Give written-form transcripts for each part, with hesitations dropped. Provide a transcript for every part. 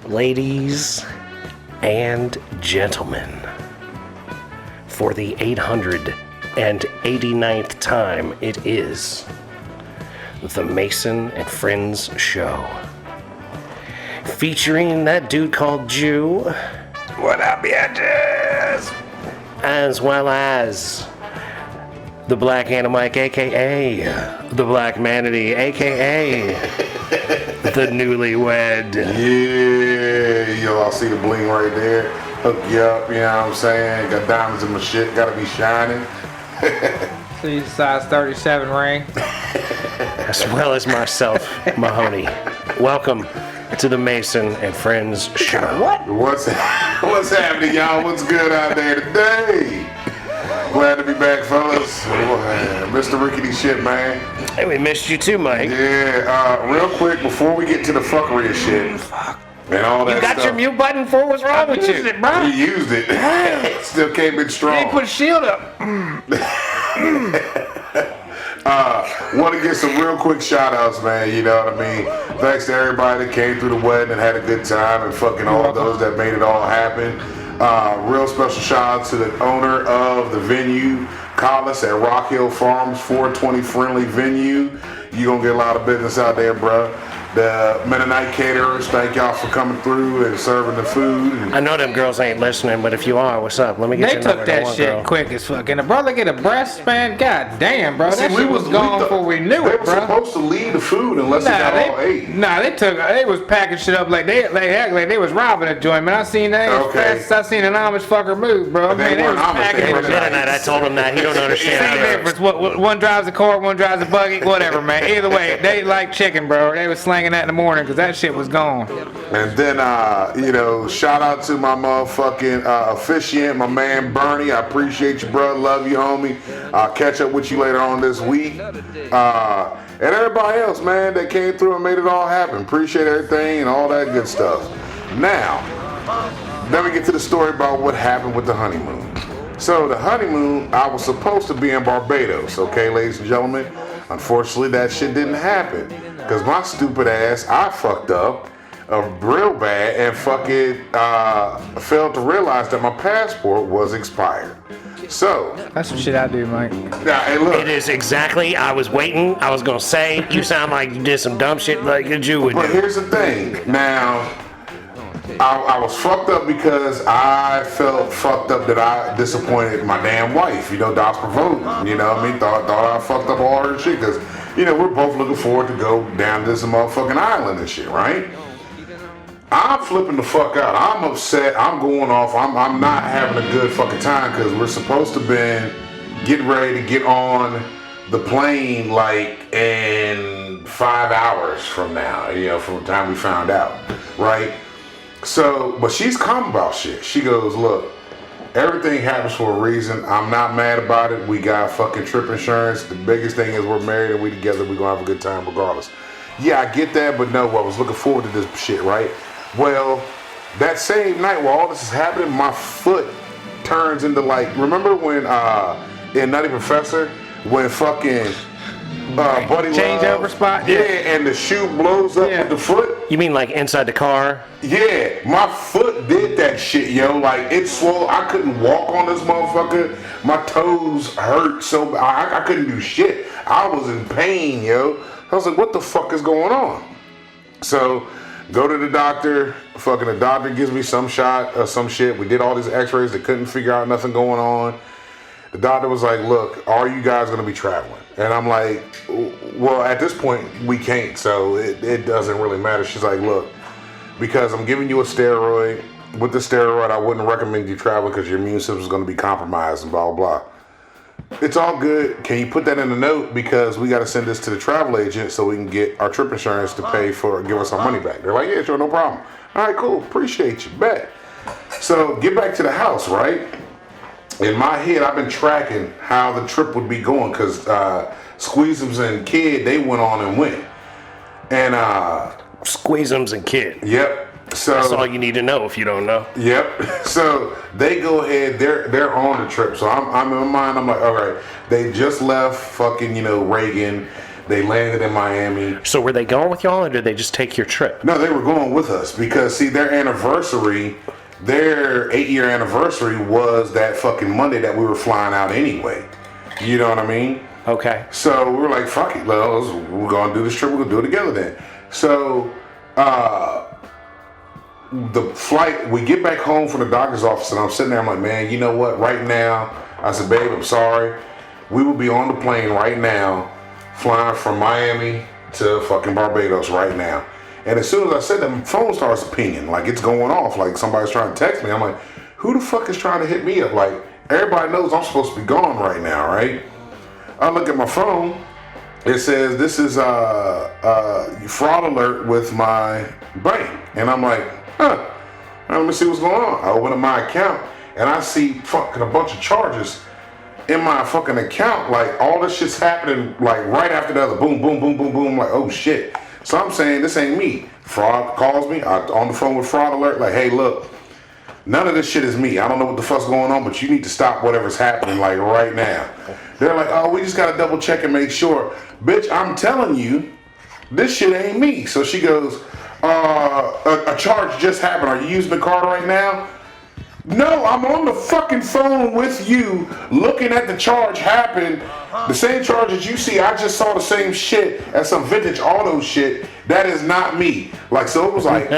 Ladies and gentlemen, for the 889th time, it is the Mason and Friends Show. Featuring that dude called Jew. What up, bitches? As well as the Black Anamike, a.k.a. the Black Manatee, a.k.a. the newlywed. Yeah, yo, I see the bling right there. Hook you up, you know what I'm saying? Got diamonds in my shit, gotta be shining. See, size 37 ring. As well as myself, Mahoney. Welcome to the Mason and Friends Show. What's happening, y'all? What's good out there today? Glad to be back, fellas. Mr. Rickety shit, man. Hey, we missed you too, Mike. Yeah, real quick, before we get to the fuckery of shit and all that You got stuff. your mute button for? What's wrong with you? It, bro. You used it. Still came in strong. They put a shield up. Want to get some real quick shout outs, man, you know what I mean? Thanks to everybody that came through the wedding and had a good time, and fucking all those that made it all happen. Real special shout out to the owner of the venue, Collis at Rock Hill Farms, 420 friendly venue. You gonna get a lot of business out there, bro. The Mennonite caterers, thank y'all for coming through and serving the food. I know them girls ain't listening, but if you are, what's up? Let me get They your took number. that Come on, shit girl. quick as fuck. And the brother get a breast, man. God damn, bro. That shit was gone before we knew they it, were bro. supposed to leave the food unless they got all eight. They was packing shit up like they act like they was robbing a joint, man. I seen that as fast as I seen an Amish fucker move, bro. They They was weren't Amish, packing they were it. Mennonite, I told him that. He don't understand. Same difference. One drives a car, one drives a buggy, whatever, man. Either way, they like chicken, bro. They was slanging that in the morning because that shit was gone. And then, shout out to my motherfucking officiant, my man Bernie. I appreciate you, bro. Love you, homie. I'll catch up with you later on this week. And everybody else, man, that came through and made it all happen. Appreciate everything and all that good stuff. Now, let me get to the story about what happened with the honeymoon. So the honeymoon, I was supposed to be in Barbados, okay, ladies and gentlemen. Unfortunately, that shit didn't happen. Because my stupid ass, I fucked up real bad and fucking failed to realize that my passport was expired. So That's some shit I do, Mike. now, hey, look. It is exactly, I was waiting. I was going to say, you sound like you did some dumb shit like a Jew would But do. here's the thing. Now, I was fucked up because I felt fucked up that I disappointed my damn wife. You know, Das Provoking. You know what I mean? Thought I fucked up all her shit because, you know, we're both looking forward to go down to this motherfucking island and shit, right? I'm flipping the fuck out. I'm upset. I'm going off. I'm not having a good fucking time because we're supposed to been getting ready to get on the plane like in 5 hours from now, you know, from the time we found out, right? So, but she's calm about shit. She goes, look, everything happens for a reason. I'm not mad about it. We got fucking trip insurance. The biggest thing is we're married and we together. We're gonna have a good time regardless. Yeah, I get that, but no, I was looking forward to this shit, right? Well, that same night while all this is happening, my foot turns into like, remember when in Nutty Professor, when fucking Buddy Change Love, over spot? yeah, and the shoe blows up with the foot. You mean like inside the car? Yeah, my foot did that shit, yo. Like, it swole. I couldn't walk on this motherfucker. My toes hurt so I couldn't do shit. I was in pain, yo. I was like, what the fuck is going on? So, go to the doctor. Fucking the doctor gives me some shot or some shit. We did all these x-rays. They couldn't figure out nothing going on. The doctor was like, look, are you guys going to be traveling? And I'm like, well, at this point, we can't, so it doesn't really matter. She's like, look, because I'm giving you a steroid. With the steroid, I wouldn't recommend you travel because your immune system is going to be compromised and blah, blah, blah. It's all good. Can you put that in a note? Because we got to send this to the travel agent so we can get our trip insurance to pay for, give us our money back. They're like, yeah, sure, no problem. All right, cool. Appreciate you. Bet. So get back to the house, right? In my head, I've been tracking how the trip would be going because Squeezums and Kid, they went on and went. And Squeezums and Kid. Yep. So that's all you need to know if you don't know. Yep. So they go ahead. They're on the trip. So I'm in my mind. I'm like, all right. They just left fucking Reagan. They landed in Miami. So were they going with y'all, or did they just take your trip? No, they were going with us because, see, their 8-year anniversary was that fucking Monday that we were flying out anyway. You know what I mean? Okay. So we were like, fuck it, we're going to do this trip. We're going to do it together then. So the flight, we get back home from the doctor's office, and I'm sitting there, I'm like, man, you know what? Right now, I said, babe, I'm sorry. We will be on the plane right now, flying from Miami to fucking Barbados right now. And as soon as I said that, my phone starts pinging, like it's going off, like somebody's trying to text me. I'm like, who the fuck is trying to hit me up? Like, everybody knows I'm supposed to be gone right now, right? I look at my phone. It says, this is fraud alert with my bank. And I'm like, huh, let me see what's going on. I open up my account, and I see fucking a bunch of charges in my fucking account. Like, all this shit's happening, like, right after the other. Boom, boom, boom, boom, boom. Like, oh, shit. So I'm saying, this ain't me. Fraud calls me. I'm on the phone with fraud alert. Like, hey, look, none of this shit is me. I don't know what the fuck's going on, but you need to stop whatever's happening, like, right now. They're like, oh, we just got to double check and make sure. Bitch, I'm telling you, this shit ain't me. So she goes, a charge just happened. Are you using the card right now? No, I'm on the fucking phone with you looking at the charge happen. The same charge that you see, I just saw the same shit as some vintage auto shit. That is not me. Like, so it was like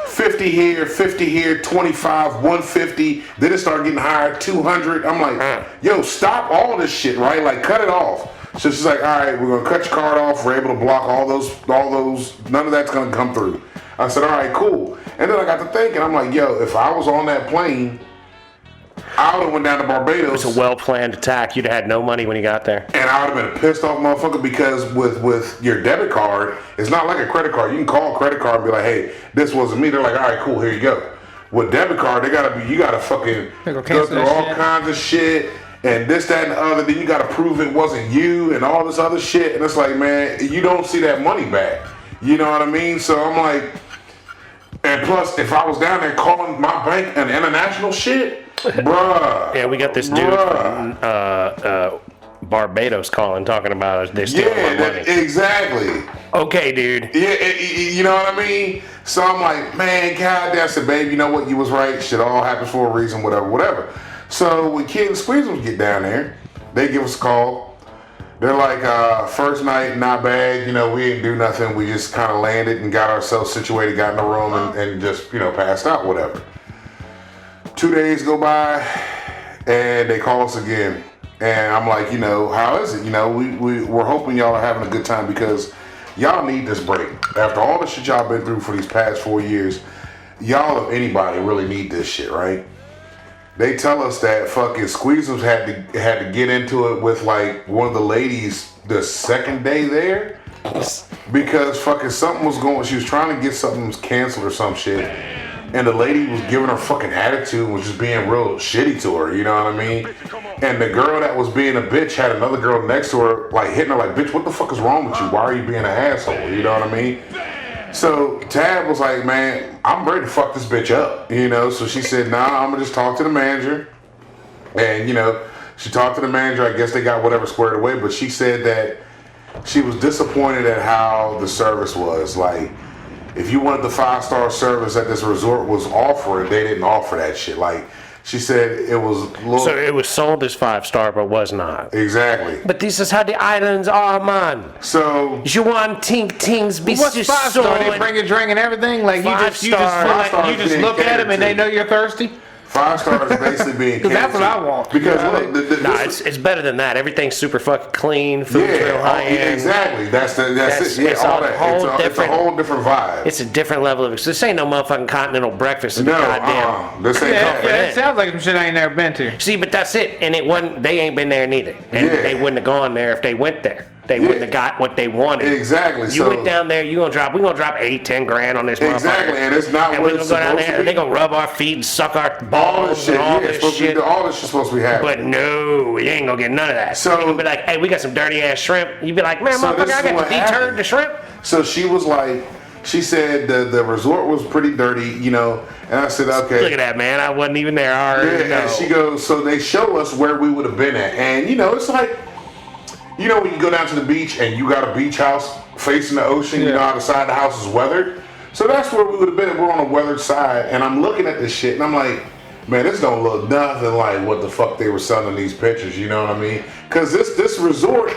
50 here, 25, 150. Then it started getting higher, 200. I'm like, yo, stop all this shit, right? Like, cut it off. So she's like, all right, we're going to cut your card off. We're able to block all those, none of that's going to come through. I said, all right, cool. And then I got to thinking, I'm like, yo, if I was on that plane, I would have went down to Barbados. It was a well-planned attack. You'd have had no money when you got there. And I would have been a pissed off motherfucker because with your debit card, it's not like a credit card. You can call a credit card and be like, hey, this wasn't me. They're like, all right, cool, here you go. With debit card, you gotta fucking go through all kinds of shit. And this, that, and the other. Then you gotta prove it wasn't you and all this other shit. And it's like, man, you don't see that money back. You know what I mean? So I'm like, and plus, if I was down there calling my bank an international shit, bruh. Yeah, we got this dude from Barbados calling, talking about they steal my money. Exactly. Okay, dude. Yeah, you know what I mean? So I'm like, man, goddamn. I said, babe, you know what? You was right. Shit all happens for a reason, whatever. So when Kid and Squeezums get down there, they give us a call. They're like, first night, not bad. You know, we didn't do nothing. We just kind of landed and got ourselves situated, got in the room, and just, you know, passed out, whatever. 2 days go by, and they call us again. And I'm like, you know, how is it? You know, we're hoping y'all are having a good time because y'all need this break. After all the shit y'all been through for these past 4 years, y'all, if anybody, really need this shit, right? They tell us that fucking Squeezums had to get into it with like one of the ladies the second day there because fucking something was going. She was trying to get something canceled or some shit, and the lady was giving her fucking attitude and was just being real shitty to her. You know what I mean? And the girl that was being a bitch had another girl next to her like hitting her like, bitch, what the fuck is wrong with you? Why are you being an asshole? You know what I mean? So Tab was like, man, I'm ready to fuck this bitch up, you know? So she said, nah, I'm gonna just talk to the manager. And, you know, she talked to the manager. I guess they got whatever squared away, but she said that she was disappointed at how the service was. Like, if you wanted the 5-star service that this resort was offering, they didn't offer that shit. Like, she said it was a little... So it was sold as 5-star, but was not. Exactly. But this is how the islands are, man. So... You want things be What's 5-star? They bring a drink and everything? Like, you just look at them and they know you're thirsty? 5-star is basically being because that's what I want. Because look, it's better than that. Everything's super fucking clean. Food's real high end. Exactly. That's it. Yeah, it's all that. It's a whole different vibe. It's a different level of. This ain't no motherfucking continental breakfast. No, goddamn. This ain't it sounds like some shit I ain't never been to. See, but that's it. And it wasn't. They ain't been there neither. And they wouldn't have gone there if they went there. They wouldn't have got what they wanted. Exactly. You went down there, we gonna drop 8-10 grand on this motherfucker. Exactly, and it's not and what it's supposed go down there to be. and they gonna rub our feet and suck our balls and all this shit. All this shit's supposed to be happening. But no, you ain't gonna get none of that. So you'll be like, hey, we got some dirty ass shrimp. You'd be like, man, motherfucker, I got to deturred the shrimp. So she was like, she said the resort was pretty dirty, you know, and I said, okay. Look at that, man. I wasn't even there. I already know. And she goes, so they show us where we would have been at. And, you know, it's like, you know when you go down to the beach and you got a beach house facing the ocean, you know how the side of the house is weathered? So that's where we would have been. We're on a weathered side, and I'm looking at this shit, and I'm like, man, this don't look nothing like what the fuck they were selling in these pictures. You know what I mean? Because this resort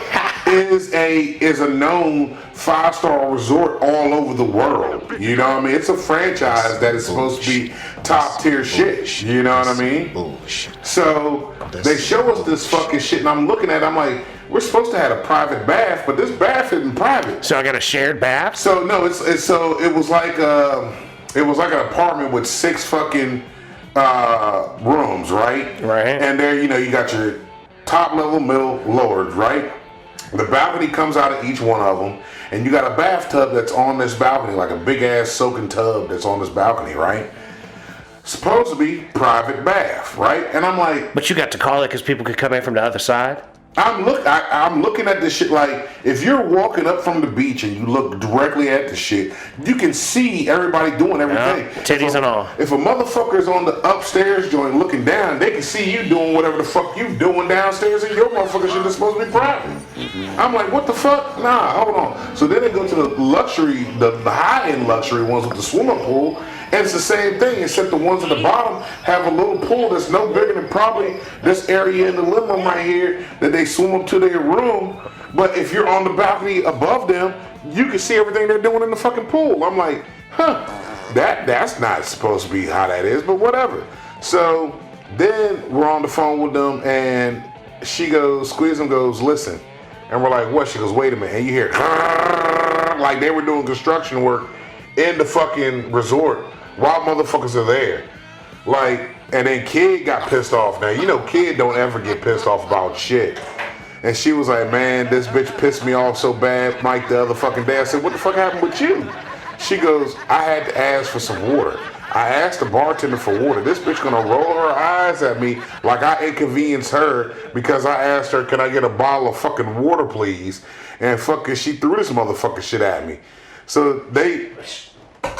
is a known 5-star resort all over the world. You know what I mean? It's a franchise that is supposed to be top tier shit. You know what I mean? So they show us this fucking shit, and I'm looking at it, I'm like, we're supposed to have a private bath, but this bath isn't private. So I got a shared bath? So no, it was like an apartment with 6 fucking rooms, right? Right. And there, you know, you got your top level, middle, lower, right? The balcony comes out of each one of them, and you got a bathtub that's on this balcony, like a big ass soaking tub that's on this balcony, right? Supposed to be private bath, right? And I'm like, But you got to call it because people could come in from the other side? I'm looking at this shit like, if you're walking up from the beach and you look directly at the shit, you can see everybody doing everything. Titties and all. If a motherfucker's on the upstairs joint looking down, they can see you doing whatever the fuck you doing downstairs, and your motherfucker shit is supposed to be private. I'm like, what the fuck? Nah, hold on. So then they go to the luxury, the high-end luxury ones with the swimming pool, and it's the same thing, except the ones at the bottom have a little pool that's no bigger than probably this area in the living room right here that they swim up to their room. But if you're on the balcony above them, you can see everything they're doing in the fucking pool. I'm like, huh, that's not supposed to be how that is, but whatever. So then we're on the phone with them, and she goes, Squeezem goes, listen. And we're like, what? She goes, wait a minute. And you hear, like they were doing construction work in the fucking resort while motherfuckers are there. Like, and then Kid got pissed off. Now, you know Kid don't ever get pissed off about shit. And she was like, man, this bitch pissed me off so bad, Mike, the other fucking day. I said, what the fuck happened with you? She goes, I had to ask for some water. I asked the bartender for water. This bitch gonna roll her eyes at me like I inconvenienced her because I asked her, can I get a bottle of fucking water, please? And fucking she threw this motherfucking shit at me. So they...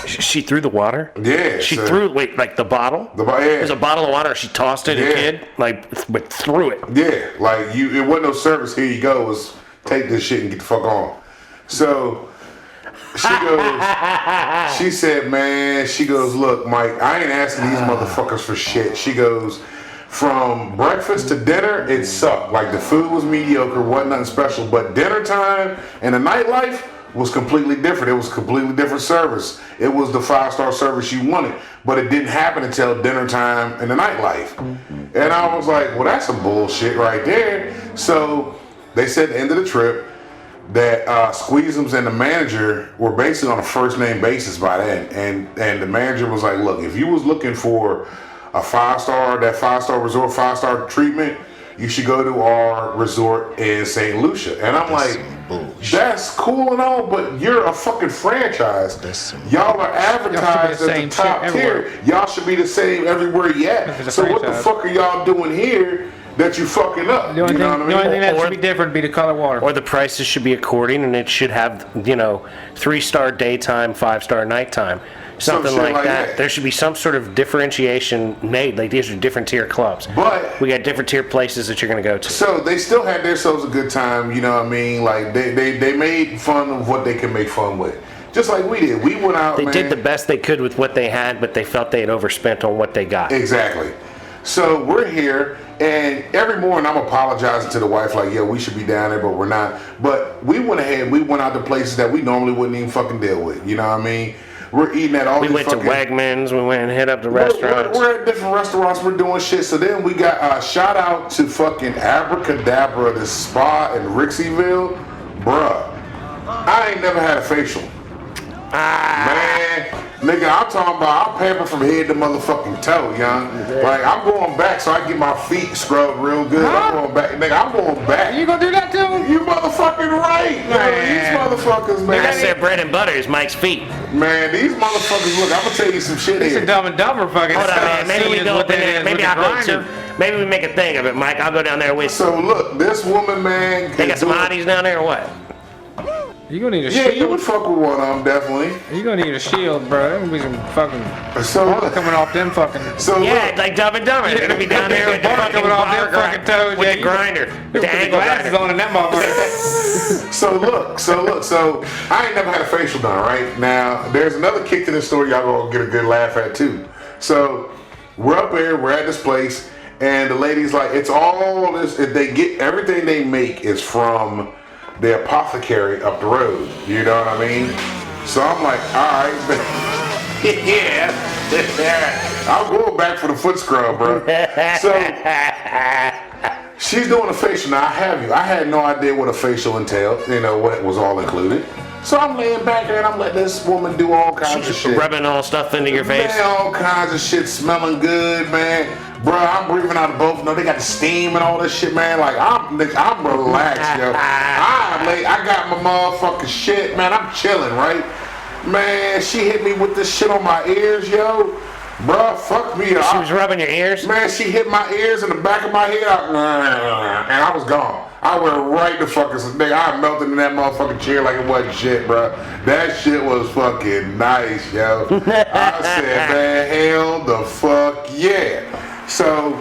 She threw the water? Yeah. She so, threw, wait, like the bottle? Yeah. There's a bottle of water, she tossed it, Yeah. a kid, like, but threw it. Yeah, like it wasn't no service, here you go, it was take this shit and get the fuck on. So, she goes, she said, man, she goes, look, Mike, I ain't asking these motherfuckers for shit. She goes, from breakfast to dinner, it sucked. Like the food was mediocre, wasn't nothing special, but dinner time and the nightlife was completely different. It was completely different service. It was the 5-star service you wanted, but it didn't happen until dinner time and the nightlife. And I was like, well, that's some bullshit right there. So they said at the end of the trip that Squeezums and the manager were basically on a first name basis by then. And the manager was like, look, if you was looking for a 5-star, that 5-star resort, 5-star treatment, you should go to our resort in St. Lucia. And I'm like, that's cool and all, but you're a fucking franchise. Y'all are advertised at the top tier. Y'all should be the same everywhere you at. So what the fuck are y'all doing here that you fucking up? The only You know what I mean? thing, the only thing that should be different would be the color water. Or the prices should be according, and it should have, 3-star daytime, 5-star nighttime. Something Some shit like that. that. There should be some sort of differentiation made. Like, these are different tier clubs. But we got different tier places that you're going to go to. So they still had themselves a good time, you know what I mean? Like they made fun of what they can make fun with. Just like we did. We went out, They man. did the best they could with what they had, but they felt they had overspent on what they got. Exactly. So we're here, and every morning I'm apologizing to the wife, like, yo, we should be down there, but we're not. But we went ahead and we went out to places that we normally wouldn't even fucking deal with. You know what I mean? We're eating at all these We went to Wegmans, we went and hit up the restaurants. We're at different restaurants, we're doing shit. So then we got a shout out to fucking Abracadabra, this spa in Rixieville. Bruh, I ain't never had a facial. Man, nigga, I'm talking about I'm pampering from head to motherfucking toe, young. Like, I'm going back so I get my feet scrubbed real good. I'm going back. Nigga, I'm going back. You gonna do that too? You motherfucking right, man. These motherfuckers, man. That's their bread and butter is Mike's feet. Man, these motherfuckers, look, I'm gonna tell you some shit It's here. a Dumb and Dumber fucking Hold on, stuff. man. Maybe we Seeing go what up in that there. is Maybe with I'll the go grinder. too. Maybe we make a thing of it, Mike. I'll go down there with you. So look, this woman, man. They got some hotties down there or what? You gonna need a Yeah, shield. you would fuck with one of them, definitely. You gonna need a shield, bro. There gonna be some fucking So bark coming off them fucking. So Yeah, look, like Dumb and Dumber. They're gonna be down there with the Bark fucking coming off their bar fucking toes. with Yeah, the grinder, You the put the angle glasses grinder. on in that motherfucker. so I ain't never had a facial done, right? Now, there's another kick to this story y'all gonna get a good laugh at too. So, we're up there, we're at this place, and the lady's like, it's all this, they get, everything they make is from the apothecary up the road. You know what I mean? So I'm like, alright, yeah. I'm going back for the foot scrub, bro. So, she's doing a facial. Now, I had no idea what a facial entailed, you know, what was all included. So I'm laying back there and I'm letting this woman do all kinds of shit. Rubbing all stuff into your face. Man, all kinds of shit, smelling good, man. Bro, I'm breathing out of both. No, they got the steam and all this shit, man. Like, I'm relaxed, yo. I got my motherfucking shit, man. I'm chilling, right? Man, she hit me with this shit on my ears, yo. Bruh, fuck me. She was rubbing your ears? Man, she hit my ears in the back of my head, and I was gone. I went right to fucking nigga. I melted in that motherfucking chair like it wasn't shit, bro. That shit was fucking nice, yo. I said, man, hell the fuck yeah. So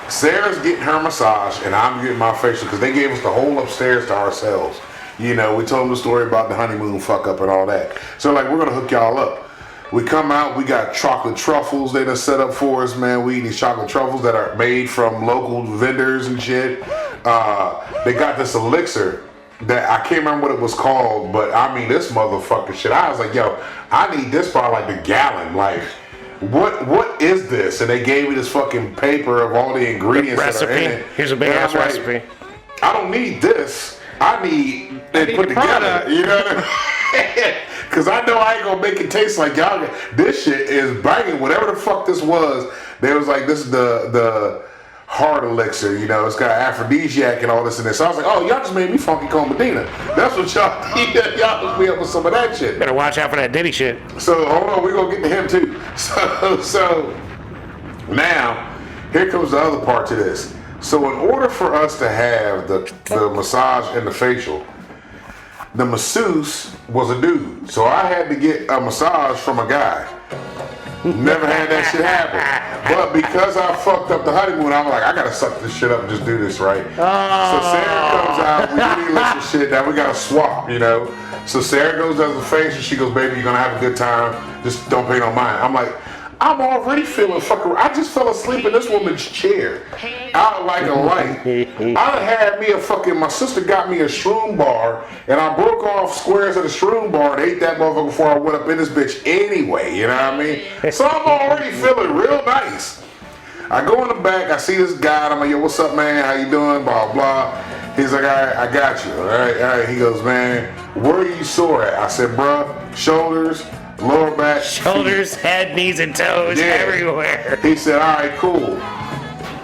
Sarah's getting her massage, and I'm getting my facial because they gave us the whole upstairs to ourselves. You know, we told them the story about the honeymoon fuck up and all that. So like, we're gonna hook y'all up. We come out, we got chocolate truffles they done set up for us, man. We eat these chocolate truffles that are made from local vendors and shit. They got this elixir that I can't remember what it was called, but I mean, this motherfucking shit. I was like, yo, I need this by like the gallon. Like, what is this? And they gave me this fucking paper of all the ingredients that are in it. Here's a big And ass I'm like, recipe. I don't need this. I need it put the together. product. You know what I mean? Because I know I ain't gonna make it taste like y'all. This shit is banging. Whatever the fuck this was, they was like, this is the heart elixir. You know, it's got aphrodisiac and all this in it. So I was like, oh, y'all just made me funky Cole Medina. That's what y'all did. Y'all hooked me up with some of that shit. Better watch out for that Diddy shit. So hold on, we're gonna get to him too. So now, here comes the other part to this. So in order for us to have the massage and the facial, the masseuse was a dude. So I had to get a massage from a guy. Never had that shit happen. But because I fucked up the honeymoon, I'm like, I gotta suck this shit up and just do this right. So Sarah comes out, we do the elixir shit, now we gotta swap, you know. So Sarah goes, does the face, and she goes, baby, you're gonna have a good time, just don't pay no mind. I'm like, I'm already feeling fucking, I just fell asleep in this woman's chair, out like a light. I done had me a fucking, my sister got me a shroom bar, and I broke off squares of the shroom bar and ate that motherfucker before I went up in this bitch anyway, you know what I mean? So I'm already feeling real nice. I go in the back, I see this guy, and I'm like, yo, what's up, man, how you doing, blah, blah. He's like, all right, I got you, all right. He goes, man, where are you sore at? I said, bruh, shoulders, lower back, Shoulders, head, knees, and toes, everywhere. He said, all right, cool.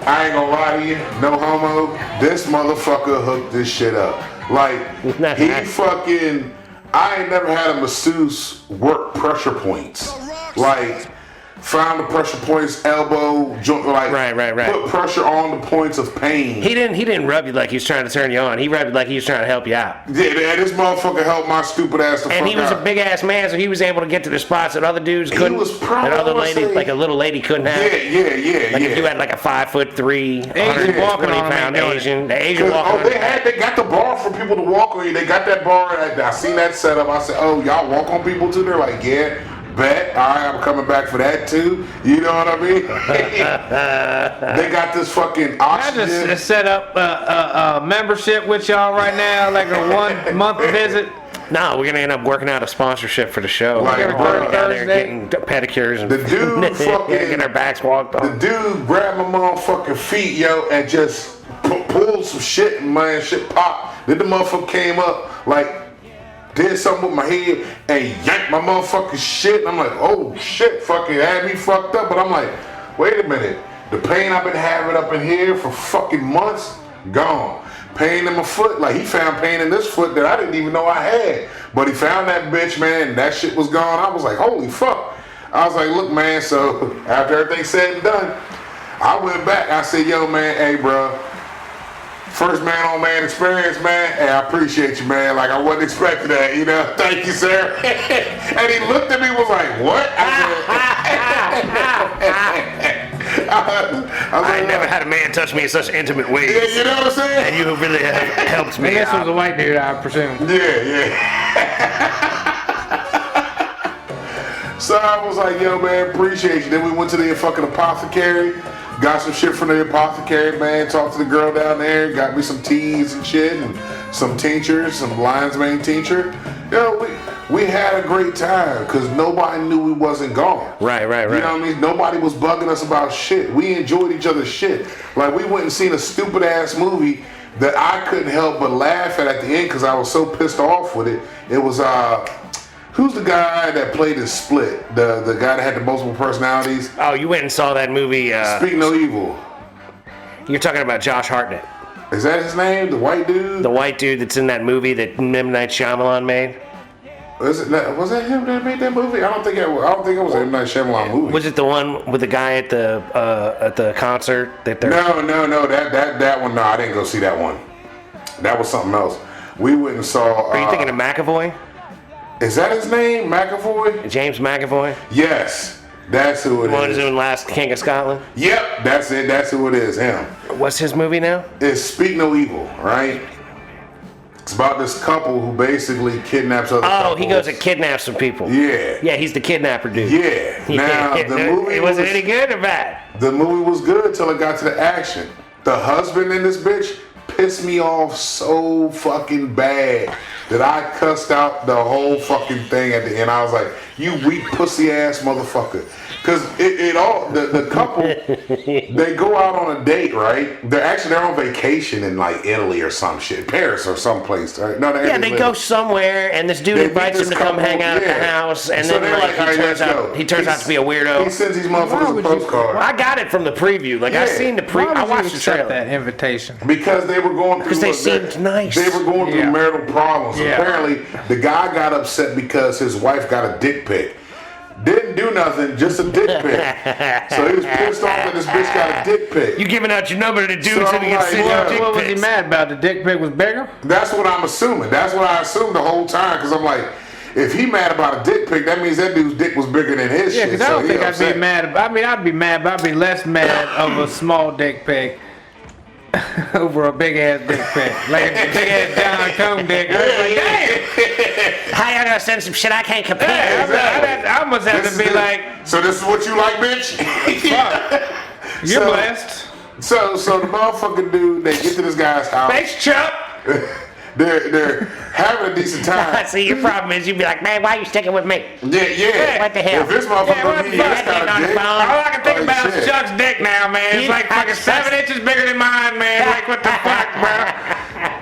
I ain't gonna lie to you, no homo. This motherfucker hooked this shit up. Like, he fucking, I ain't never had a masseuse work pressure points. Like, found the pressure points, elbow, joint, like, Right. put pressure on the points of pain. He didn't rub you like he was trying to turn you on. He rubbed you like he was trying to help you out. Yeah, this motherfucker helped my stupid ass to fuck And he was out. a big ass man, so he was able to get to the spots that other dudes couldn't. was probably, that other I wanna lady, say- like a little lady, couldn't have. Yeah. Like if you had like a 5'3", Asian walking on him, 120-pound ain't doing it. Asian, the Asian 'Cause, walking. they got the bar for people to walk on you. They got that bar. I seen that setup. I said, oh, y'all walk on people too? They're like, yeah, bet. All right, I'm coming back for that too. You know what I mean? They got this fucking I oxygen. just set up a membership with y'all right now, like a 1 month visit. No, we're gonna end up working out a sponsorship for the show. Like, We're bro, going down there Thursday. getting pedicures and The dude fucking- getting our backs walked The on. dude grabbed my motherfucking feet, yo, and just pulled some shit, and man, shit popped. Then the motherfucker came up, like, did something with my head and yanked my motherfucking shit. And I'm like, oh shit, fucking had me fucked up. But I'm like, wait a minute. The pain I've been having up in here for fucking months, gone. Pain in my foot, like he found pain in this foot that I didn't even know I had. But he found that bitch, man, and that shit was gone. I was like, holy fuck. I was like, look, man, so after everything's said and done, I went back. I said, yo, man, hey, bro, First man on man experience, man. Hey, I appreciate you, man. Like, I wasn't expecting that, you know. Thank you, sir. And he looked at me and was like, what? I never had a man touch me in such intimate ways. Yeah, you know what I'm saying? And you really have helped me. I guess it out. was a white dude, I presume. Yeah. So I was like, yo, man, appreciate you. Then we went to the fucking apothecary, got some shit from the apothecary, man, talked to the girl down there, got me some teas and shit, and some tinctures, some lion's mane tincture. Yo, we had a great time, because nobody knew we wasn't gone. Right. You know what I mean? Nobody was bugging us about shit. We enjoyed each other's shit. Like, we went and seen a stupid-ass movie that I couldn't help but laugh at the end, because I was so pissed off with it. It was, who's the guy that played his Split? The guy that had the multiple personalities? Oh, you went and saw that movie. Speak No Evil. You're talking about Josh Hartnett. Is that his name? The white dude? The white dude that's in that movie that M. Night Shyamalan made. Was that him that made that movie? I don't think it was a M. Night Shyamalan movie. Was it the one with the guy at the concert that they're? No. That one. No, I didn't go see that one. That was something else. We went and saw. Are you thinking of McAvoy? Is that his name, McAvoy? James McAvoy? Yes, that's who it The one who's is. doing Last King of Scotland? Yep, that's it. That's who it is. Him. What's his movie now? It's Speak No Evil, right? It's about this couple who basically kidnaps other couples. He goes and kidnaps some people. Yeah. Yeah, he's the kidnapper dude. Yeah. Now the movie it wasn't any good or bad. The movie was good till it got to the action. The husband in this bitch pissed me off so fucking bad that I cussed out the whole fucking thing at the end. I was like, you weak pussy ass motherfucker. Cause the couple, they go out on a date, right? They're on vacation in like Italy or some shit, Paris or someplace. Right? No, They go somewhere, and this dude They invites meet him this to come couple, hang out at the yeah. house, and So then they're like, "All right, let's go." he turns out to be a weirdo. He sends these motherfuckers a postcard. I got it from the preview. Like I Yeah. seen the Why I would watched you the accept trailer. that invitation? Because they were going through. Because they seemed nice. They were going through Yeah. marital problems. Yeah. Apparently, the guy got upset because his wife got a dick pic. Didn't do nothing, just a dick pic. So he was pissed off that this bitch got a dick pic. You giving out your number to dudes So so I'm you can like, send well, your dick What was he pics. mad about? The dick pic was bigger? That's what I'm assuming. That's what I assumed the whole time. Because I'm like, if he mad about a dick pic, that means that dude's dick was bigger than his Yeah, shit. because I so don't he think I'd upset. be mad. I'd be mad, but I'd be less mad of a small dick pic over a big ass dick pic. Like a big ass John Cone dick. I was like, damn! How y'all gonna send some shit I can't compare? Yeah, exactly. I must have This to be is- like, So this is what you like, bitch? fuck, you're So- blessed. So the motherfucking dude, they get to this guy's house. Thanks, Chuck. They're having a decent time. See, your problem is you'd be like, man, why you sticking with me? Yeah. What the hell? If this Yeah, what motherfucker the he fuck? has got Getting on a the dick, phone. All I can think oh, about is shit. Chuck's dick now, man. It's You- like fucking 7 inches bigger than mine, man. Like, what the fuck, bro?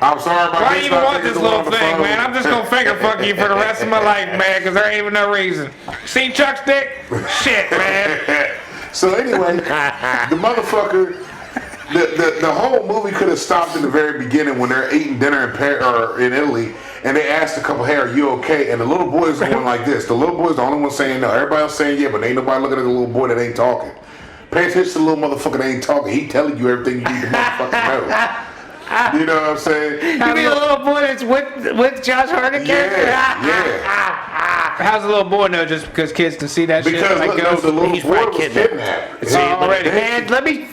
I'm sorry about Why this. you even but I want think this it's the little one on the thing, phone. man? I'm just gonna finger fuck you for the rest of my life, man, because there ain't even no reason. Seen Chuck's dick? Shit, man. So anyway, the motherfucker, the whole movie could have stopped in the very beginning when they're eating dinner in Italy, and they asked the couple, "Hey, are you okay?" And the little boy is going like this. The little boy's the only one saying no. Everybody else saying yeah, but ain't nobody looking at the little boy that ain't talking. Pay attention to the little motherfucker that ain't talking. He telling you everything you need to motherfucking know. You know what I'm saying? You mean a little boy that's with Josh Hartnett character? Yeah. How's the little boy know just because kids can see that shit? Because Like, look, no, the little He's boy right was kidnapped. kidnapped. See, already. man, let me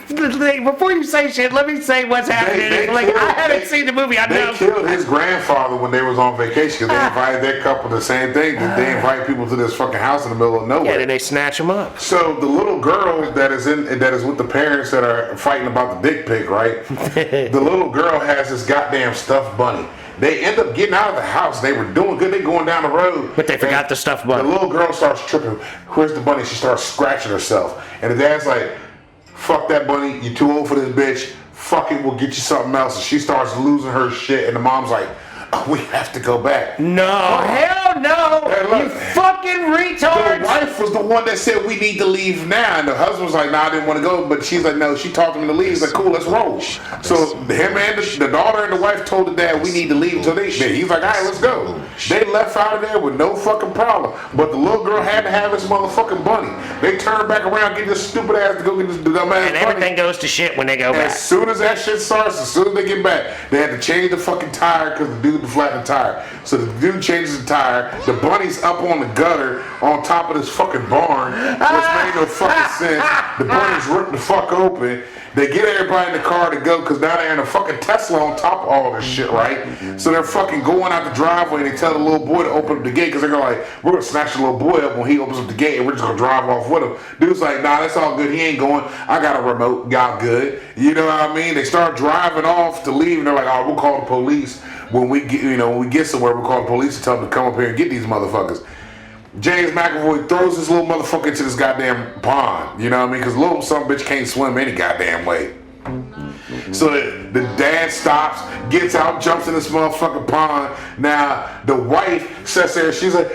before you say shit, let me say what's happening. they Like killed- I haven't they- seen the movie. I They know. killed his grandfather when they was on vacation because they invited their couple to the same thing. They invite people to this fucking house in the middle of Yeah, nowhere. then they snatch him up. So the little girl that is with the parents that are fighting about the dick pic, right? The little girl has this goddamn stuffed bunny. They end up getting out of the house. They were doing good. They going down the road. But they forgot the stuffed bunny. The little girl starts tripping. Where's the bunny? She starts scratching herself. And the dad's like, fuck that bunny. You're too old for this bitch. Fuck it. We'll get you something else. And she starts losing her shit. And the mom's like, oh, we have to go back. No. hell no! Hey, look. You fucking The retard! wife was the one that said we need to leave now, and the husband was like, "Nah, I didn't want to go," but she's like, "No." She talked him to leave. He's like, "Cool, let's roll." So him and the daughter and the wife told the dad, "We need to leave." So he's like, "All right, let's go." They left out of there with no fucking problem. But the little girl had to have his motherfucking bunny. They turned back around, get this stupid ass to go get this dumb ass And bunny. everything goes to shit when they go back. As soon as that shit starts, as soon as they get back, they had to change the fucking tire because the dude flattened the tire. So the dude changes the tire. The bunny's up on the gutter on top of this fucking barn, which made no fucking sense. The bunny's ripped the fuck open. They get everybody in the car to go because now they're in a fucking Tesla on top of all this shit, right? So they're fucking going out the driveway and they tell the little boy to open up the gate because they're going like, we're going to snatch the little boy up when he opens up the gate and we're just going to drive off with him. Dude's like, nah, that's all good. He ain't going. I got a remote. Y'all good. You know what I mean? They start driving off to leave and they're like, oh, we'll call the police. When we get, when we get somewhere, we'll call the police and tell them to come up here and get these motherfuckers. James McAvoy throws this little motherfucker into this goddamn pond. You know what I mean? Because little some bitch can't swim any goddamn way. So the dad stops, gets out, jumps in this motherfucking pond. Now the wife sits there. She's like,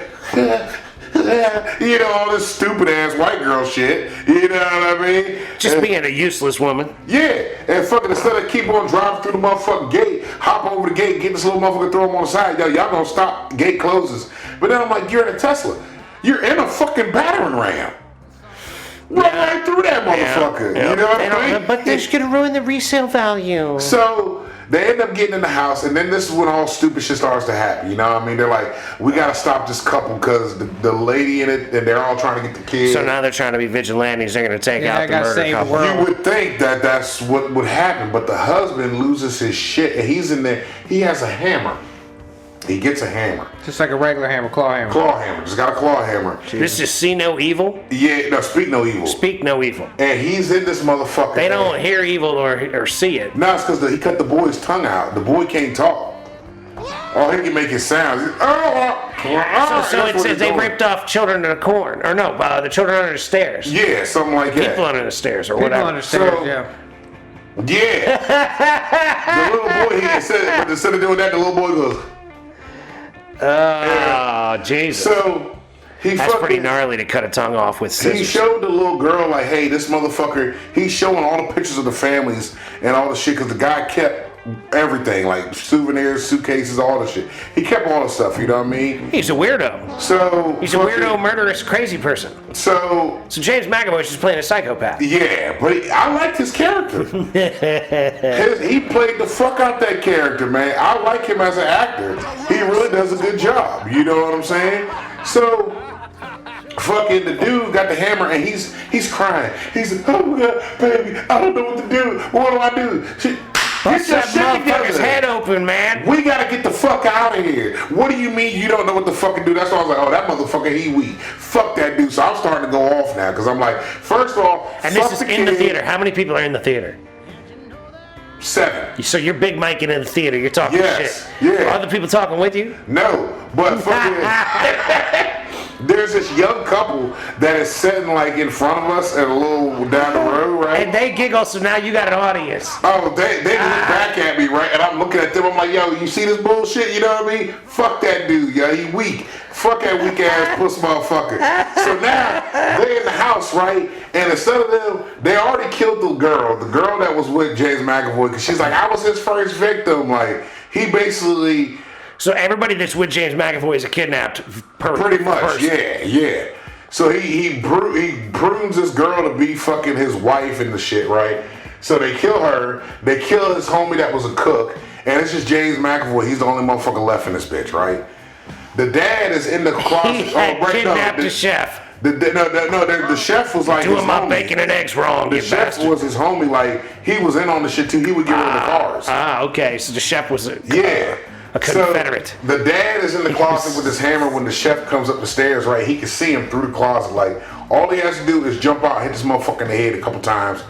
all this stupid ass white girl shit. You know what I mean? Just being a useless woman. Yeah, and fucking instead of keep on driving through the motherfucking gate, hop over the gate, get this little motherfucker, throw him on the side. Yo, y'all gonna stop? Gate closes. But then I'm like, you're in a Tesla. You're in a fucking battering ram. Run right through that motherfucker. Yeah. You know what I mean? But they're just gonna ruin the resale value. So they end up getting in the house, and then this is when all stupid shit starts to happen. You know what I mean? They're like, we gotta stop this couple because the lady in it, and they're all trying to get the kid. So now they're trying to be vigilantes. They're gonna take out the murder couple. You would think that that's what would happen, but the husband loses his shit, and he's in there. He has a hammer. He gets a hammer. Just like a regular hammer, claw hammer. Claw hammer. Just got a claw hammer. This is see no evil. Yeah, no, speak no evil. Speak no evil. And he's in this motherfucker. They don't hear evil or see it. No, it's because he cut the boy's tongue out. The boy can't talk. All he can make is sounds. So it says they ripped off children under the corn. Or no, the children under the stairs. Yeah, something like that. People under the stairs or People whatever. under the stairs, So- yeah. Yeah. The little boy, but instead of doing that, the little boy goes. Oh, Jesus. So he That's fucking, pretty gnarly to cut a tongue off with scissors. He showed the little girl like, hey, this motherfucker. He's showing all the pictures of the families and all the shit because the guy kept everything like souvenirs, suitcases, all the shit. He kept all the stuff. You know what I mean? He's a weirdo. So He's a weirdo, murderous, crazy person. So James McAvoy's just playing a psychopath. yeah, but I liked his character. He played the fuck out that character, man. I like him as an actor. He really does a good job. You know what I'm saying? So fucking the dude got the hammer and he's crying. He's like, oh my god, baby, I don't know what to do. What do I do? Bust that motherfucker's head open, man. We gotta get the fuck out of here. What do you mean you don't know what the fuck to do? That's why I was like, oh, that motherfucker, he weak. Fuck that dude. So I'm starting to go off now because I'm like, first of all, And this is in the theater. How many people are in the theater? 7. So you're Big Mike in the theater. You're talking Yes, shit. yeah. Are other people talking with you? No, but fucking, there's this young couple that is sitting like in front of us and a little down the road, right? And they giggle, so now you got an audience. Oh, they look back at me, right? And I'm looking at them. I'm like, yo, you see this bullshit? You know what I mean? Fuck that dude, yo. He weak. Fuck that weak ass puss motherfucker. So now they're in the house, right? And instead of them, they already killed the girl that was with James McAvoy, because she's like, I was his first victim. Like, he basically. So everybody that's with James McAvoy is a kidnapped Pretty much, person. yeah. So he prunes this girl to be fucking his wife and the shit, right? So they kill her. They kill his homie that was a cook, and it's just James McAvoy. He's the only motherfucker left in this bitch, right? The dad is in the closet. He had kidnapped the chef. The chef was like Doing his my homie. bacon and eggs wrong, The you chef bastard. was his homie. Like, he was in on the shit too. He would get rid of the cars. Okay. So the chef was a Confederate. So the dad is in the closet with his hammer. When the chef comes up the stairs, right, he can see him through the closet. Like, all he has to do is jump out, hit this motherfucker in the head a couple times.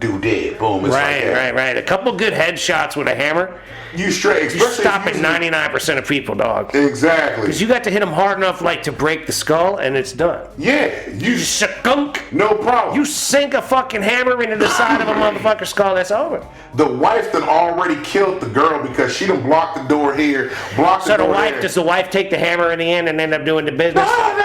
dude dead. Boom. It's like that. Right. A couple good headshots with a hammer. You straight. You stop at 99% of people, dog. Exactly. Because you got to hit them hard enough, like, to break the skull, and it's done. Yeah. You skunk. No problem. You sink a fucking hammer into the side of a motherfucker's skull, that's over. The wife done already killed the girl because she done blocked the door here, blocked the door there. Does the wife take the hammer in the end and end up doing the business? No.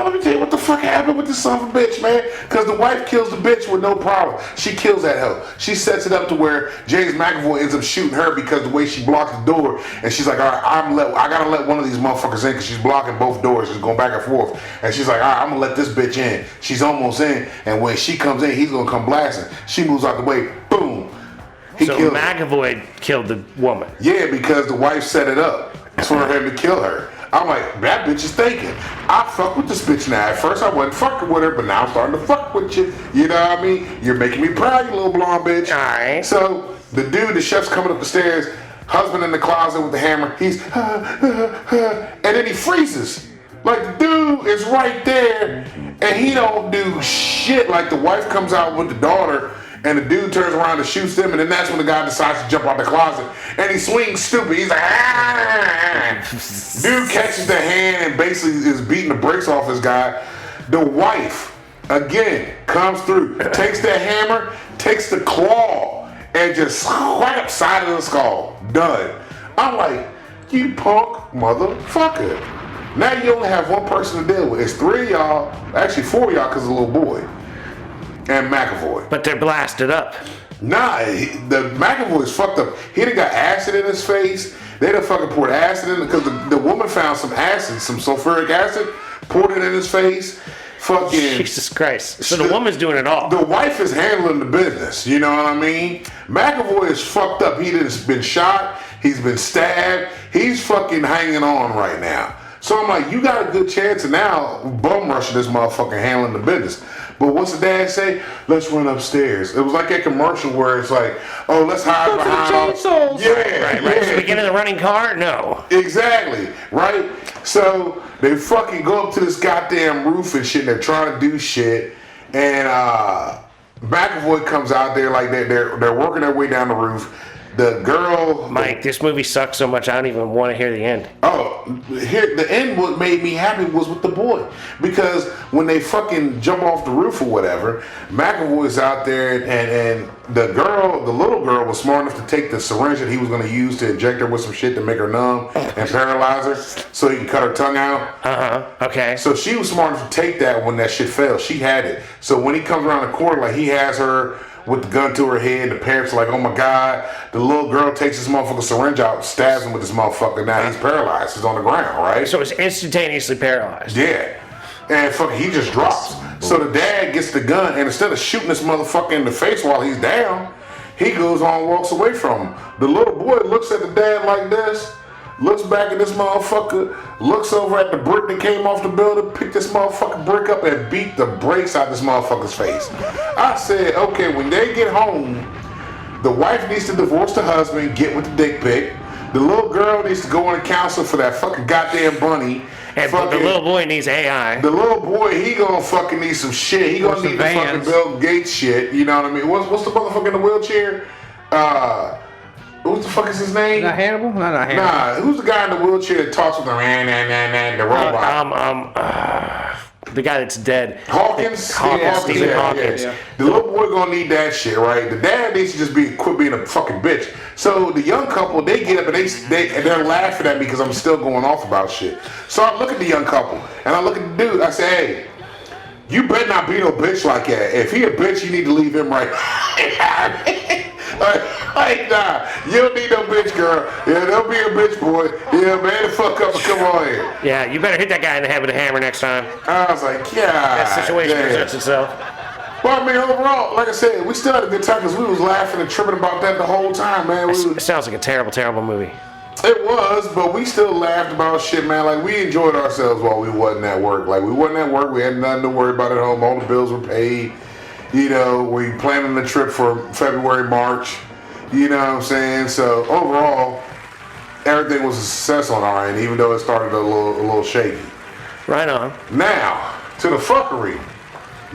Let me tell you what the fuck happened with this son of a bitch, man. Because the wife kills the bitch with no problem. She kills that hoe. She sets it up to where James McAvoy ends up shooting her because the way she blocked the door, and she's like, all right, I gotta let one of these motherfuckers in because she's blocking both doors. She's going back and forth. And she's like, all right, I'm gonna let this bitch in. She's almost in, and when she comes in, he's gonna come blasting. She moves out the way, boom. So McAvoy killed the woman. Yeah, because the wife set it up for him to kill her. I'm like, that bitch is thinking. I fuck with this bitch now. At first I wasn't fucking with her, but now I'm starting to fuck with you. You know what I mean? You're making me proud, you little blonde bitch. Alright. So the dude, the chef's coming up the stairs, husband in the closet with the hammer, he's and then he freezes. Like the dude is right there and he don't do shit. Like the wife comes out with the daughter and the dude turns around and shoots them, and then that's when the guy decides to jump out the closet and he swings stupid. He's like, Dude catches the hand and basically is beating the brakes off this guy. The wife again comes through, takes that hammer, takes the claw, and just whack upside of the skull. Done. I'm like, you punk motherfucker. Now you only have one person to deal with. It's 3 of y'all, actually 4 of y'all because of the little boy. And McAvoy. But they're blasted up. Nah, the McAvoy's fucked up. He done got acid in his face. They done fucking poured acid in because the woman found some acid, some sulfuric acid, poured it in his face. Fucking Jesus Christ. So the woman's doing it all. The wife is handling the business, you know what I mean? McAvoy is fucked up. He's been shot, he's been stabbed, he's fucking hanging on right now. So I'm like, you got a good chance of now bum rushing this motherfucker handling the business. But what's the dad say? Let's run upstairs. It was like a commercial where it's like, oh, let's hide behind all chainsaws. Yeah, Right. So we get in the running car? No. Exactly, right? So they fucking go up to this goddamn roof and shit, and they're trying to do shit. And McAvoy comes out there like they're working their way down the roof. The girl... Mike, this movie sucks so much I don't even want to hear the end. Oh, here the end. What made me happy was with the boy, because when they fucking jump off the roof or whatever, McAvoy's out there, and the little girl was smart enough to take the syringe that he was going to use to inject her with some shit to make her numb and paralyze her, so he can cut her tongue out. Okay. So she was smart enough to take that when that shit fell. She had it. So when he comes around the corner, like he has her with the gun to her head, the parents are like, oh my God. The little girl takes this motherfucker syringe out, stabs him with this motherfucker. Now he's paralyzed. He's on the ground, right? So it's instantaneously paralyzed. Yeah. And fucking he just drops. So the dad gets the gun, and instead of shooting this motherfucker in the face while he's down, he goes on and walks away from him. The little boy looks at the dad like this, looks back at this motherfucker, looks over at the brick that came off the building, picked this motherfucking brick up and beat the brakes out this motherfucker's face. I said, okay, when they get home, the wife needs to divorce the husband, get with the dick pic. The little girl needs to go on a counsel for that fucking goddamn bunny. And the little boy needs AI. The little boy, he gonna fucking need some shit. He gonna need the fucking Bill Gates shit. You know what I mean? What's the motherfucker in the wheelchair? What the fuck is his name? Not Hannibal? Not Hannibal. Nah, who's the guy in the wheelchair that talks with the robot? The guy that's dead. Hawkins? Stephen Hawkins. Yeah. The little boy gonna need that shit, right? The dad needs to just quit being a fucking bitch. So the young couple, they get up and they're laughing at me because I'm still going off about shit. So I look at the young couple and I look at the dude. I say, hey, you better not be no bitch like that. If he a bitch, you need to leave him right. Like, nah, you don't need no bitch, girl. Yeah, don't be a bitch, boy. Yeah, man, the fuck up and come on here. Yeah, you better hit that guy in the head with a hammer next time. I was like, yeah. That situation presents itself. Well, I mean, overall, like I said, we still had a good time because we was laughing and tripping about that the whole time, man. It sounds like a terrible, terrible movie. It was, but we still laughed about shit, man. Like, we enjoyed ourselves while we wasn't at work. Like, we wasn't at work. We had nothing to worry about at home. All the bills were paid. You know, we planning the trip for February, March. You know what I'm saying? So overall, everything was a success on our end, even though it started a little shaky. Right on. Now, to the fuckery.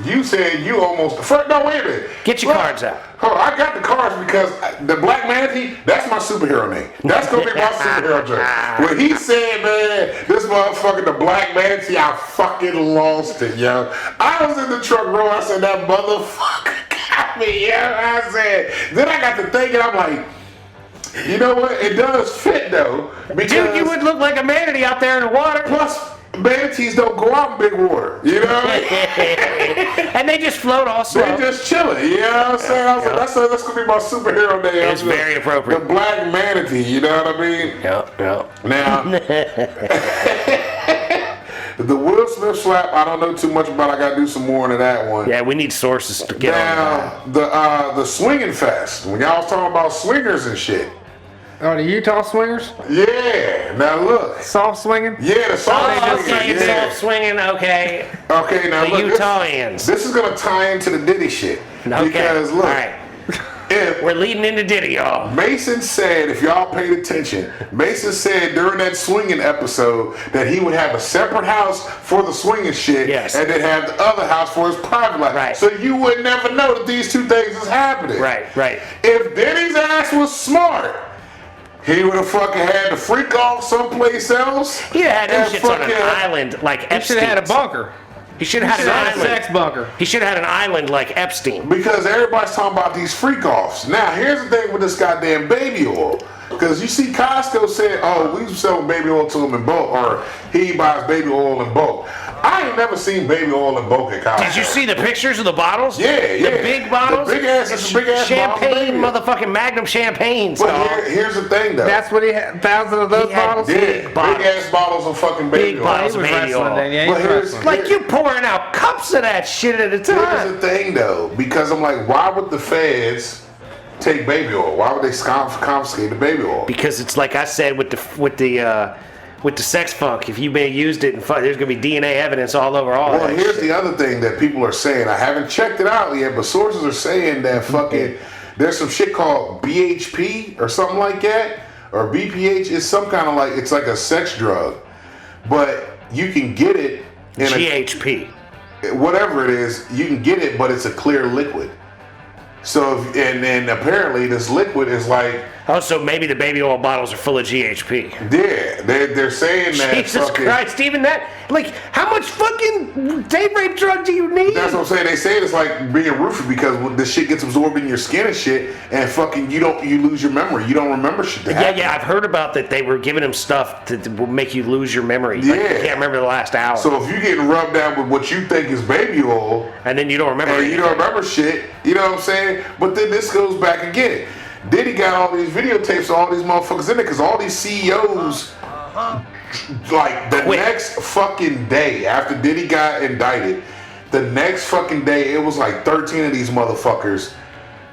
You said you almost. No, wait a minute. Get your cards out. Hold on, I got the cards because the Black Manatee, that's my superhero name. That's gonna be my superhero joke. When he said, man, this motherfucker, the Black Manatee, I fucking lost it, yo. I was in the truck, bro. I said, that motherfucker got me, yo. I said, then I got to thinking, I'm like, you know what? It does fit though. Because Dude, you would look like a manatee out there in the water. plus, manatees don't go out in big water. You know what I mean? And they just float all slow. They just chilling. You know what I'm saying? I was like, that's gonna be my superhero name. It's very appropriate. The Black Manatee. You know what I mean? Yep. Now, the Will Smith slap, I don't know too much about. I gotta do some more into that one. Yeah, we need sources to get on that. Now, the swinging fest. When y'all was talking about swingers and shit. Oh, the Utah swingers? Yeah. Now look. Soft swinging? Yeah, the soft swinging. Yeah. Swinging, okay. Okay, now The look. Utahns. This is gonna tie into the Diddy shit. Okay. Because look. All right. If We're leading into Diddy, y'all. Mason said, if y'all paid attention, Mason said during that swinging episode that he would have a separate house for the swinging shit, Yes. and then have the other house for his private life. Right. So you would never know that these two things is happening. Right. If Diddy's ass was smart, he would have fucking had to freak off someplace else. He had them and shits on an fucking- island like He Epstein. should have had a bunker. He should have Should had an have had a island. sex bunker. He should have had an island like Epstein. Because everybody's talking about these freak offs. Now, here's the thing with this goddamn baby oil. Because you see, Costco said, oh, we selling baby oil to him in bulk, or he buys baby oil in bulk. I ain't never seen baby oil in bulk at Costco. Did you see the pictures of the bottles? Yeah. The big bottles? The big ass champagne, bottle, baby. motherfucking Magnum champagnes, But dog. here's the thing, though. That's what he had, 1,000 of those He had bottles? yeah, big bottles. big ass bottles of fucking baby Big oil. bottles. He was Baby wrestling oil. then, yeah, he But was here's- wrestling. Like you pouring out cups of that shit at a Here's time. the thing, though, because I'm like, why would the feds take baby oil? Why would they confiscate the baby oil? Because it's like I said with the sex funk. If you may have used it, and there's gonna be DNA evidence all over all Well, that here's shit. the other thing that people are saying. I haven't checked it out yet, but sources are saying that fucking there's some shit called BHP or something like that, or BPH. It's some kind of it's like a sex drug, but you can get it in GHP. whatever it is. You can get it, but it's a clear liquid. So and then apparently this liquid is like, Oh, so maybe the baby oil bottles are full of GHP. yeah, they're saying that. Jesus fucking, Christ, even that, like, how much fucking date rape drug do you need? That's what I'm saying. They say it's like being roofied because this shit gets absorbed in your skin and shit, and fucking you lose your memory. You don't remember shit. Yeah, I've heard about that. They were giving him stuff to will make you lose your memory. Like, Yeah. you can't remember the last hour, So if you're getting rubbed down with what you think is baby oil, and then you don't remember. and you don't remember shit, you know what I'm saying? But then this goes back again. Diddy got all these videotapes of all these motherfuckers in it because all these CEOs, like the Quit. next fucking day after Diddy got indicted, the next fucking day it was like 13 of these motherfuckers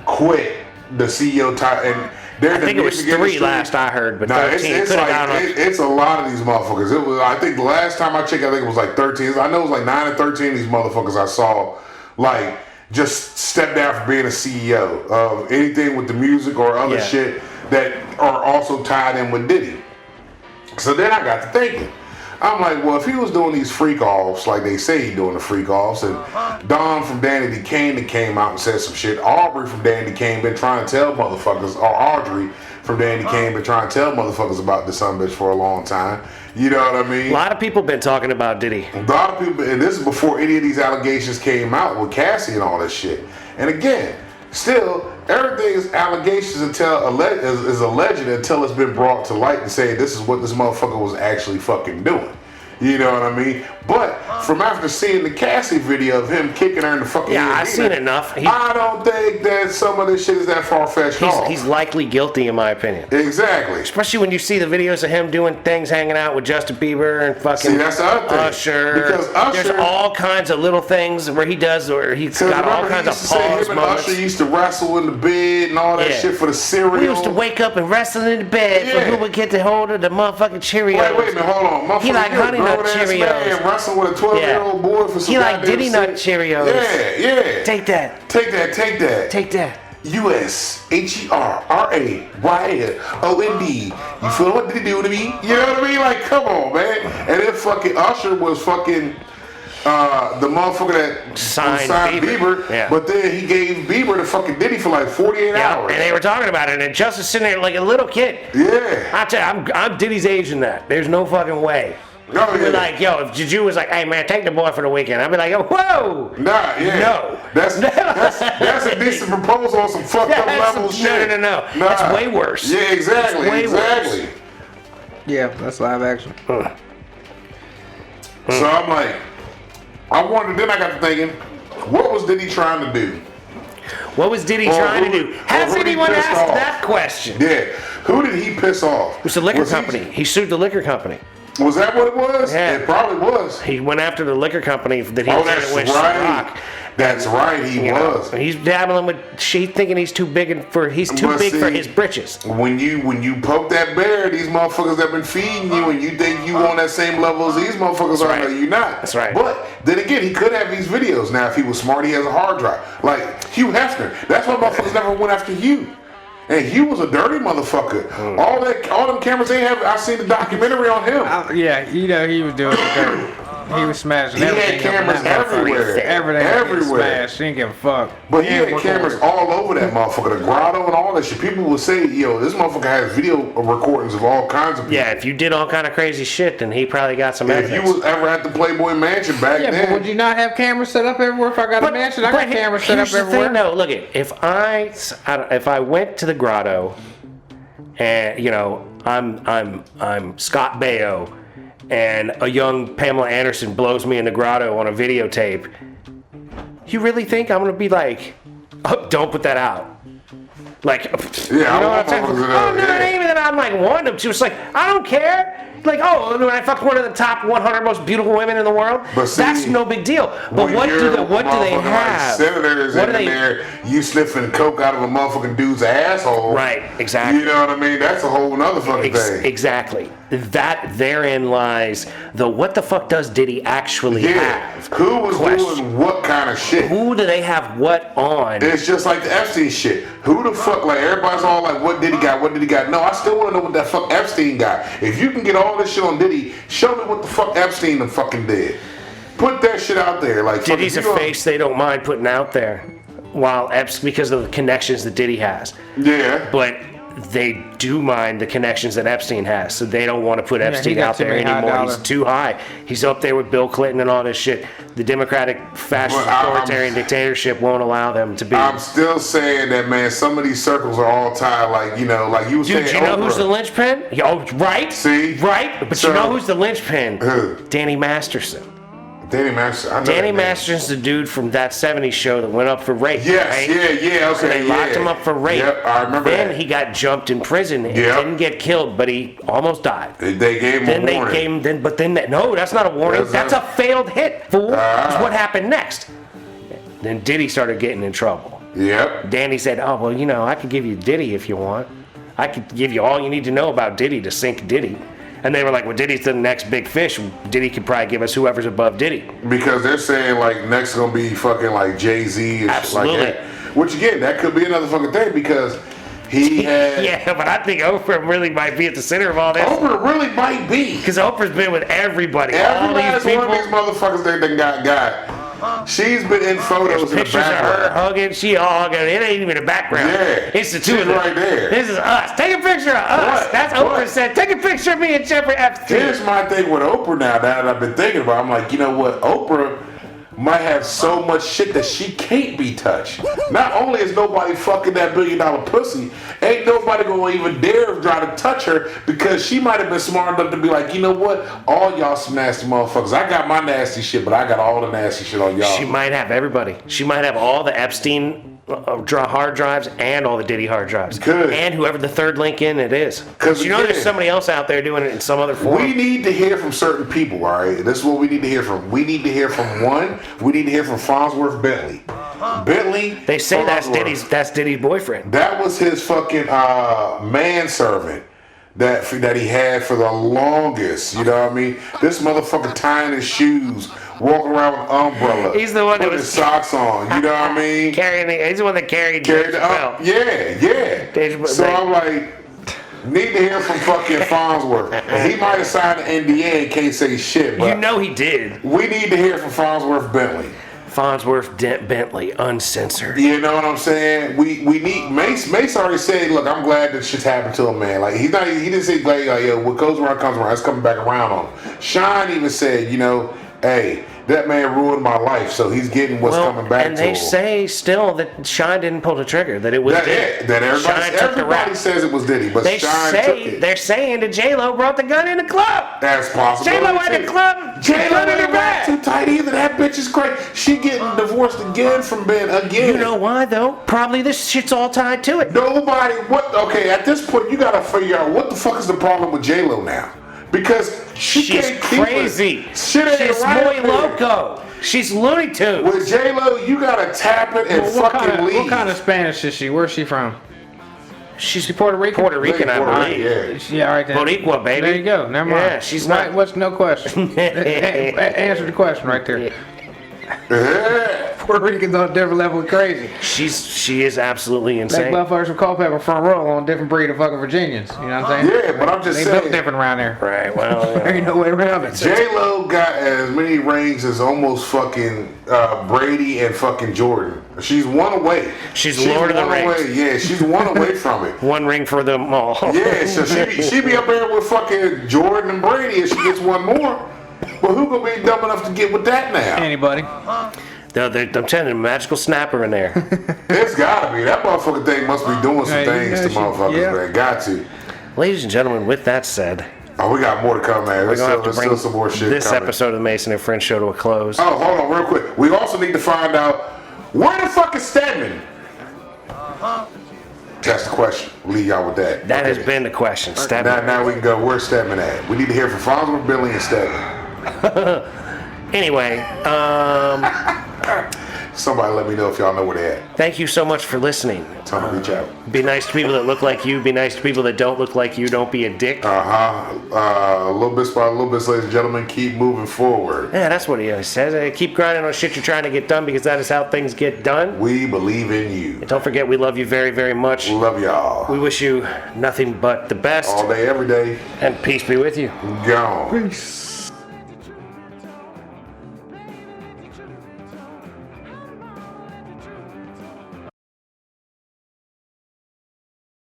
quit the CEO title. And they're I think it was 3 last I heard, but 13 it's could have like gone up. it's a lot of these motherfuckers. It was, I think the last time I checked, I think it was like 13. I know it was like 9 or 13 of these motherfuckers I saw like just step down from being a CEO of anything with the music or other Yeah. shit that are also tied in with Diddy. So then I got to thinking. I'm like, well, if he was doing these freak offs like they say he's doing the freak offs, and Don from Danny Kane that came out and said some shit, Aubrey from Danny Kane been trying to tell motherfuckers, or Audrey from Danny Kane been trying to tell motherfuckers about this son of a bitch for a long time. You know what I mean? A lot of people been talking about Diddy. A lot of people, and this is before any of these allegations came out with Cassie and all this shit. And again, still, everything is allegations until is alleged until it's been brought to light and say this is what this motherfucker was actually fucking doing. You know what I mean? But from after seeing the Cassie video of him kicking her in the fucking Yeah, head, I've seen enough. I don't think that some of this shit is that far-fetched. He's likely guilty, in my opinion. Exactly. Especially when you see the videos of him doing things, hanging out with Justin Bieber and fucking See, that's the other thing. Usher. Because Usher, there's all kinds of little things where he does, or he's got all kinds of pause him and moments. Usher used to wrestle in the bed and all that Yeah. shit for the cereal. We used to wake up and wrestle in the bed for Yeah. who would get to hold of the motherfucking Cheerios. Wait a minute, hold on. He like Honey Nut grown-ass Cheerios. Man wrestling with a 12-year-old boy for some He like goddamn Diddy Nut shit. Cheerios. Yeah. Take that. Take that. Take that. USHERRAYOND. You feel what did he do to me? You know what I mean? Like, come on, man. And then fucking Usher was fucking the motherfucker that Signed Bieber, Yeah. but then he gave Bieber to fucking Diddy for like 48 hours. And they were talking about it, and Justice sitting there like a little kid. Yeah. I tell you, I'm Diddy's age in that. There's no fucking way. No, We're like, yo, if Juju was like, hey man, take the boy for the weekend, I'd be like, yo, whoa. Nah, yeah. No. That's a decent proposal on some fucked up level shit. No. Nah. That's way worse. Yeah, exactly. Way Exactly. worse. Yeah, that's live action. So I'm like, I wondered, then I got to thinking, what was Diddy trying to do? What was Diddy Or trying to who- do? or Has who did he anyone piss asked off? that question? Yeah. Who did he piss off? It was the liquor Was he- company. He sued the liquor company. Was that what it was? Yeah. It probably was. He went after the liquor company that he Oh, was that's in with right. Rock. That's right, he You know, was. he's dabbling with she thinking he's too big for But for see, his britches. When you poke that bear, these motherfuckers that been feeding you, and you think you on that same level as these motherfuckers are, right. no, you not. That's right. But then again, he could have these videos. Now, if he was smart, he has a hard drive. Like Hugh Hefner. That's why motherfuckers never went after Hugh. And Hugh was a dirty motherfucker. All them cameras they have. I seen the documentary on him. Yeah, you know he was doing the dirt. He was smashing He had everything. up in cameras that motherfucker. everywhere. Everything was getting Everywhere. smashed. He didn't give a fuck. But he Yeah, had work cameras order. all over that motherfucker, the grotto and all that shit. People would say, yo, this motherfucker has video recordings of all kinds of people. Yeah, if you did all kind of crazy shit, then he probably got some If you evidence. was ever at the Playboy Mansion back Yeah, then. but would you not have cameras set up everywhere? If I got a mansion, I got cameras set up here's the everywhere. thing, though. Look, if I went to the grotto, and you know I'm Scott Baio, and a young Pamela Anderson blows me in the grotto on a videotape, you really think I'm gonna be like, oh, don't put that out? Like, you know what I'm saying? motherfuckers Oh, to no, know, it yeah. ain't even that I'm like wanting them to. It's like, I don't care. Like, oh, when I fucked one of the top 100 most beautiful women in the world, But see, that's no big deal. But when what do you're they motherfucking, have? Like senators What in do they? there, you sniffing coke out of a motherfucking dude's asshole. Right, exactly. You know what I mean? That's a whole nother fucking thing. Exactly. That therein lies the what the fuck does Diddy actually Yeah. have? Who was question. doing what kind of shit? Who do they have what on? It's just like the Epstein shit. Who the fuck, like, everybody's all like, what did he got? What did he got? No, I still want to know what that fuck Epstein got. If you can get all this shit on Diddy, show me what the fuck Epstein done fucking did. Put that shit out there. Like, fuck, Diddy's if a you don't- face they don't mind putting out there, while because of the connections that Diddy has. Yeah. But they do mind the connections that Epstein has, so they don't want to put Epstein got out too there many high anymore. dollar. He's too high. He's up there with Bill Clinton and all this shit. The Democratic fascist But authoritarian dictatorship won't allow them to be. I'm still saying that, man, some of these circles are all tied, like, you know, like you were Dude, saying. you know who's Oprah. the linchpin? Oh, right? See? Right? But So- you know who's the linchpin? Who? Danny Masterson. Danny Masterson. I know Danny that name. Masterson's the dude from that 70s show that went up for rape. Yes, right? yeah, okay, They locked him up for rape. Yep, I remember then that. he got jumped in prison and Yep. didn't get killed, but he almost died. They gave him Then a they warning. gave him, no, that's not a warning. That's a failed hit, fool. That's what happened next. Then Diddy started getting in trouble. Yep. Danny said, oh, well, you know, I could give you Diddy if you want. I could give you all you need to know about Diddy to sink Diddy. And they were like, well, Diddy's the next big fish. Diddy could probably give us whoever's above Diddy. Because they're saying, like, next gonna be fucking, like, Jay-Z and Absolutely. shit like that. Which, again, that could be another fucking thing because he had... Yeah, but I think Oprah really might be at the center of all this. Oprah really might be. Because Oprah's been with everybody. Every All last these one people. of these motherfuckers that got. She's been in photos in the Pictures of her background. hugging, she all hugging. It ain't even a background. Yeah, It's the two she's of them. right there. This is us. Take a picture of us. What? That's What? Oprah said. Take a picture of me and Jeffrey Epstein. Here's my thing with Oprah now that I've been thinking about. I'm like, you know what? Oprah might have so much shit that she can't be touched. Not only is nobody fucking that $1 billion pussy, ain't nobody gonna even dare try to touch her because she might have been smart enough to be like, you know what? All y'all some nasty motherfuckers. I got my nasty shit, but I got all the nasty shit on y'all. She might have everybody. She might have all the Epstein hard drives and all the Diddy hard drives. Good. And whoever the third link in it is. 'Cause You know again, there's somebody else out there doing it in some other form. We need to hear from certain people, all right? This is what we need to hear from. We need to hear from one. We need to hear from Farnsworth Bentley. Bentley. They say that's Farnsworth. Diddy's boyfriend. That was his fucking manservant that he had for the longest. You know what I mean? This motherfucker tying his shoes, walking around with an umbrella. He's the one that putting was his socks on. You know what I mean? He's the one that carried Carried Dave the Chappelle. Yeah. Dave- So they- I'm like, Need to hear from fucking Farnsworth. He might have signed an NDA and can't say shit, but You know he did. we need to hear from Farnsworth Bentley. Farnsworth Bentley, uncensored. You know what I'm saying? We need Mace. Mace already said, "Look, I'm glad that shit's happened to him, man." Like he didn't say like, "Yo, what goes around comes around." It's coming back around on him. Sean even said, "Hey, that man ruined my life, so he's getting what's coming back and to him." they say still that Sean didn't pull the trigger, that it was Diddy. That Shine took the everybody rap. says it was Diddy, but They Sean took it. they're saying that J-Lo brought the gun in the club. That's possible. J-Lo at the club. J-Lo in the ain't rap too bag. tight either. That bitch is crazy. She getting divorced again from Ben again. You know why though? Probably this shit's all tied to it. Nobody. Okay, at this point, you gotta figure out what the fuck is the problem with J-Lo now, because she's can't crazy. Keep shit ain't She's right muy up there. loco. She's Looney Tunes. With J-Lo, you gotta tap it and fucking leave. What kind of Spanish is she? Where's she from? She's Puerto Rican? Puerto Rican, I Puerto believe. Rican, Yeah, all right then. Boricua, baby. There you go. Never mind. Yeah, she's not. What's no question? Answer the question right there. Yeah. Puerto Ricans on a different level of crazy. She is absolutely Like insane. motherfuckers from Culpeper front row on a different breed of fucking Virginians. You know what I'm saying? Yeah, but I'm just They saying. built different around there. Right. Well, There ain't no way around it. J-Lo got as many rings as almost fucking Brady and fucking Jordan. She's one away. She's Lord of the one Rings. away. Yeah, she's one away from it. one ring for them all. Yeah, so she be up there with fucking Jordan and Brady if she gets one more. But who gonna be dumb enough to get with that now? Anybody? I'm telling you, magical snapper in there. It's gotta be. That motherfucking thing must be doing some Hey, things to she- motherfuckers, yeah. man. Got to. Ladies and gentlemen, with that said, Oh, we got more to come, man. we're There's going to have to still bring some more shit this coming. episode of the Mason and Friends show to a close. Oh, hold on, real quick. We also need to find out where the fuck is Stedman? That's the question. We'll leave y'all with that. That Okay. has been the question. Stedman. Now we can go. Where's Stedman at? We need to hear from Farnsworth, Billy, and Stedman. Anyway, Somebody let me know if y'all know where they at. thank you so much for listening. Tell them to reach out. Be nice to people that look like you. Be nice to people that don't look like you. Don't be a dick. A little bit by a little bit, ladies and gentlemen. Keep moving forward. Yeah, that's what he always says. Keep grinding on shit you're trying to get done because that is how things get done. We believe in you. Don't forget, we love you very, very much. Love y'all. We wish you nothing but the best. All day, every day. And peace be with you. Gone. Peace.